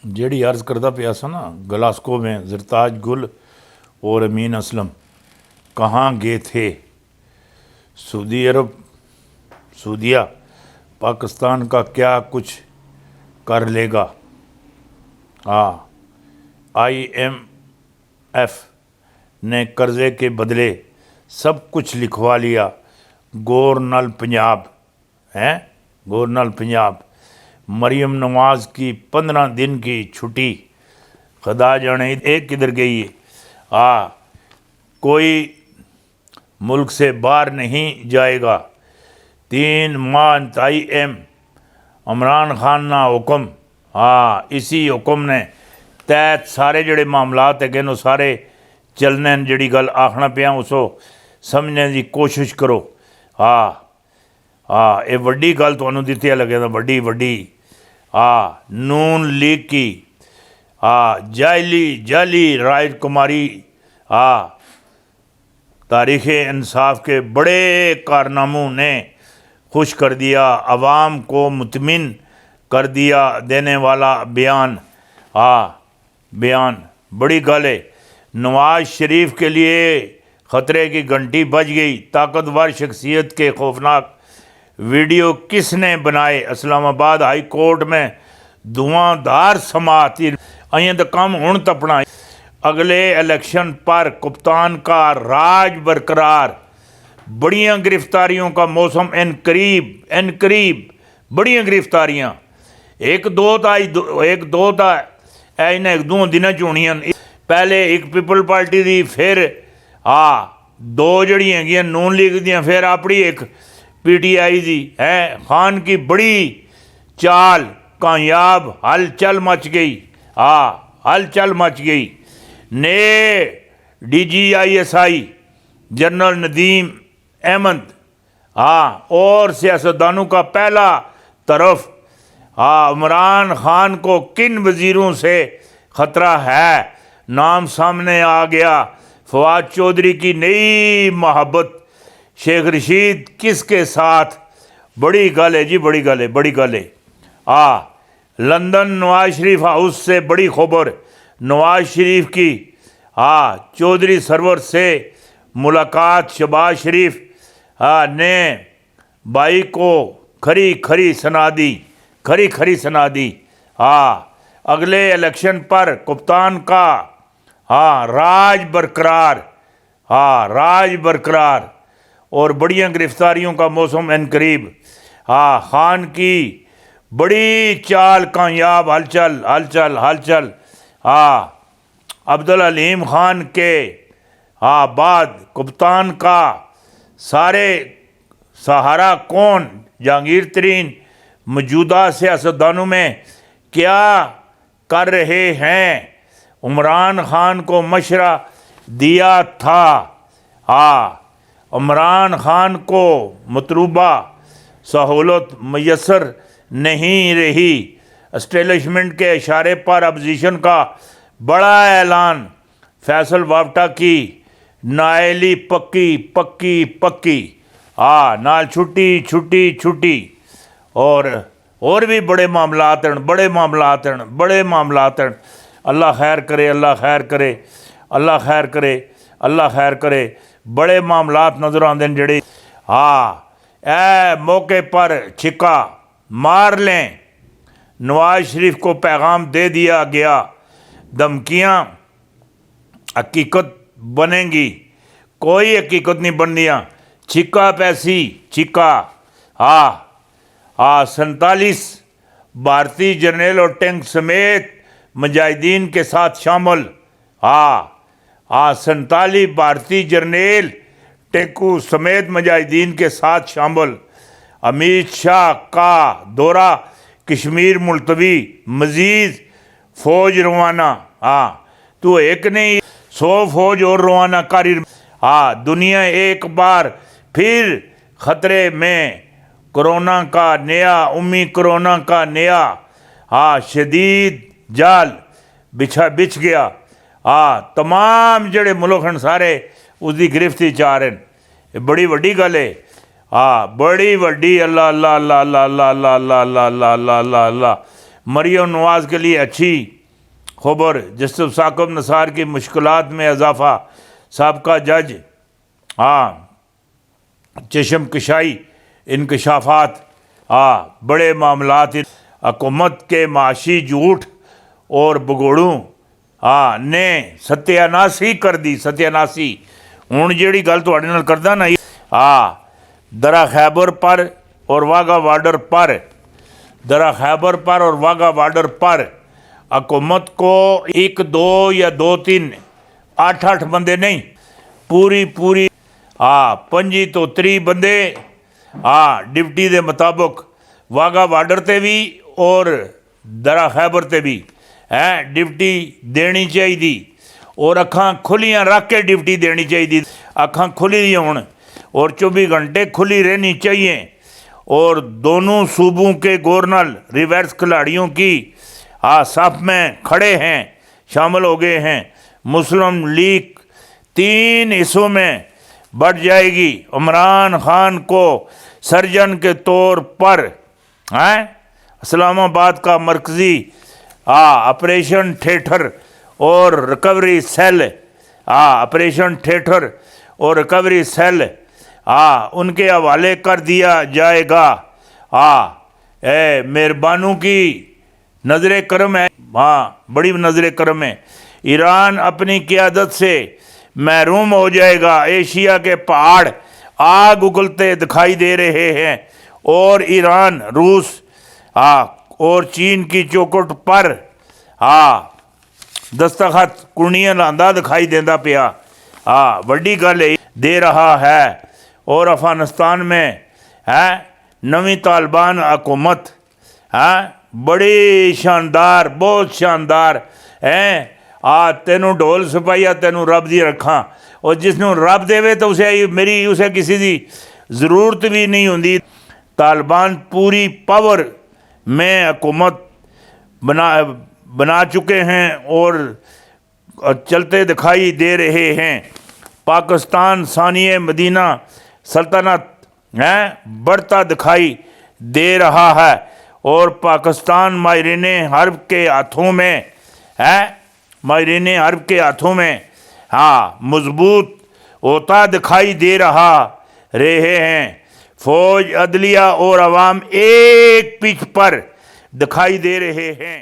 جیڑی عرض کردہ پیا سا نا گلاسکو میں زرتاج گل اور امین اسلم کہاں گئے تھے؟ سعودی عرب، سعودیہ پاکستان کا کیا کچھ کر لے گا؟ آئی ایم ایف نے قرضے کے بدلے سب کچھ لکھوا لیا۔ گورنر پنجاب گورنر پنجاب مریم نواز کی 15 دن کی چھٹی، خدا جانے ایک کدھر گئی ہے۔ کوئی ملک سے باہر نہیں جائے گا۔ 3 ماہ انتہائی عمران خان نا حکم، اسی حکم نے تحت سارے جڑے معاملات ہے کہ سارے چلنے، جڑی گل آخنا پیا اسو سمجھنے دی کوشش کرو۔ یہ وڈی گل تو دیتی ہے لگے وڈی وڈی نون لیگ کی جعلی رائے کماری تاریخ انصاف کے بڑے کارناموں نے خوش کر دیا، عوام کو مطمئن کر دیا دینے والا بیان بڑی گل ہے۔ نواز شریف کے لیے خطرے کی گھنٹی بج گئی۔ طاقتور شخصیت کے خوفناک ویڈیو کس نے بنائے؟ اسلام آباد ہائی کورٹ میں دھواں دھار سماعت تو کم ہون تپنا۔ اگلے الیکشن پر کپتان کا راج برقرار، بڑیاں گرفتاریوں کا موسم ان قریب بڑیاں گرفتاریاں۔ ایک دو دن چونیاں، پہلے ایک پیپل پارٹی دی، پھر دو جڑی ہیں نون لیگ دیاں، پھر اپنی ایک پی ٹی آئی دی ہے۔ خان کی بڑی چال کامیاب، ہلچل مچ گئی۔ نئے D G I S I general Nadeem Ahmed اور سیاستدانوں کا پہلا طرف۔ عمران خان کو کن وزیروں سے خطرہ ہے؟ نام سامنے آ گیا۔ فواد چودھری کی نئی محبت، شیخ رشید کس کے ساتھ؟ بڑی گل ہے جی، بڑی گل ہے۔ لندن نواز شریف ہاؤس سے بڑی خبر، نواز شریف کی چودھری سرور سے ملاقات۔ شہباز شریف نے بھائی کو کھری سنا دی۔ اگلے الیکشن پر کپتان کا راج برقرار اور بڑیاں گرفتاریوں کا موسم ان قریب۔ خان کی بڑی چال کامیاب، ہلچل۔ عبدالحلیم خان کے بعد کپتان کا سارے سہارا کون؟ جہانگیر ترین موجودہ سیاستدانوں میں کیا کر رہے ہیں؟ عمران خان کو مشورہ دیا تھا۔ عمران خان کو مطلوبہ سہولت میسر نہیں رہی۔ اسٹیبلشمنٹ کے اشارے پر اپوزیشن کا بڑا اعلان، فیصل وابٹا کی نااہلی پکی نال چھٹی اور بھی بڑے معاملات ہیں۔ اللہ خیر کرے۔ بڑے معاملات نظر آتے ہیں جڑے اے موقع پر چھکا مار لیں۔ نواز شریف کو پیغام دے دیا گیا، دھمکیاں حقیقت بنیں گی۔ کوئی حقیقت نہیں بننیاں، چھکا پیسی چھکا۔ 47 بھارتی جرنیل اور ٹینک سمیت مجاہدین کے ساتھ شامل۔ 47 بھارتی جرنیل ٹینکو سمیت مجاہدین کے ساتھ شامل۔ امیت شاہ کا دورہ کشمیر ملتوی، مزید فوج روانہ۔ تو ایک نہیں 100 فوج اور روانہ کاری۔ دنیا ایک بار پھر خطرے میں، کورونا کا نیا شدید جال بچھ گیا۔ تمام جڑے ملک ہیں سارے اس کی گرفتی چاہ رہے ہیں۔ بڑی وڈی گل ہے، بڑی وڈی۔ اللہ اللہ اللہ اللہ اللہ اللہ اللہ اللہ اللہ اللہ اللہ مریم نواز کے لیے اچھی خبر، جسٹس ثاقب نثار کی مشکلات میں اضافہ، سابقہ جج چشم کشائی انکشافات، بڑے معاملات، حکومت کے معاشی جھوٹ اور بگوڑوں نے ستیاناسی کر دی، ستیاناسی۔ ہوں جیڑی گل تواڈے نال کردا نا، درا خیبر پر اور واگا بارڈر پر، درا خیبر پر اور واگا بارڈر پر حکومت کو 1 2 یا 2 3 8 8 بندے نہیں، پوری 25 تو 30 بندے ڈپٹی دے مطابق واگا بارڈر تے بھی اور درا خیبر تے بھی ڈپٹی دینی چاہیے، اور اکھاں کھلیاں رکھ کے ڈپٹی دینی چاہیے، اکھاں کھلی دی ہون اور 24 گھنٹے کھلی رہنی چاہیے، اور دونوں صوبوں کے گورنر ریورس کھلاڑیوں کی صف میں کھڑے ہیں، شامل ہو گئے ہیں۔ مسلم لیگ 3 حصوں میں بڑھ جائے گی، عمران خان کو سرجن کے طور پر اسلام آباد کا مرکزی آپریشن تھیٹر اور ریکوری سیل، آپریشن تھیٹر اور ریکوری سیل ان کے حوالے کر دیا جائے گا۔ اے مہربانوں کی نظر کرم ہے، بڑی نظر کرم ہے۔ ایران اپنی قیادت سے محروم ہو جائے گا، ایشیا کے پہاڑ آگ اگلتے دکھائی دے رہے ہیں، اور ایران، روس اور چین کی چوکھٹ پر دستخط کنیاں لاندا دکھائی دیندا پیا، وڈی گل دے رہا ہے۔ اور افغانستان میں نویں طالبان حکومت بڑی شاندار، بہت شاندار تینوں ڈھول سپاہیا تینوں رب دی رکھاں، اور جس نوں رب دے تو اسے کسی دی ضرورت بھی نہیں ہوندی۔ طالبان پوری پاور میں حکومت بنا چکے ہیں اور چلتے دکھائی دے رہے ہیں۔ پاکستان ثانیہ مدینہ سلطنت بڑھتا دکھائی دے رہا ہے، اور پاکستان ماہرین حرب کے ہاتھوں میں مضبوط ہوتا دکھائی دے رہے ہیں۔ فوج، عدلیہ اور عوام ایک پچ پر دکھائی دے رہے ہیں۔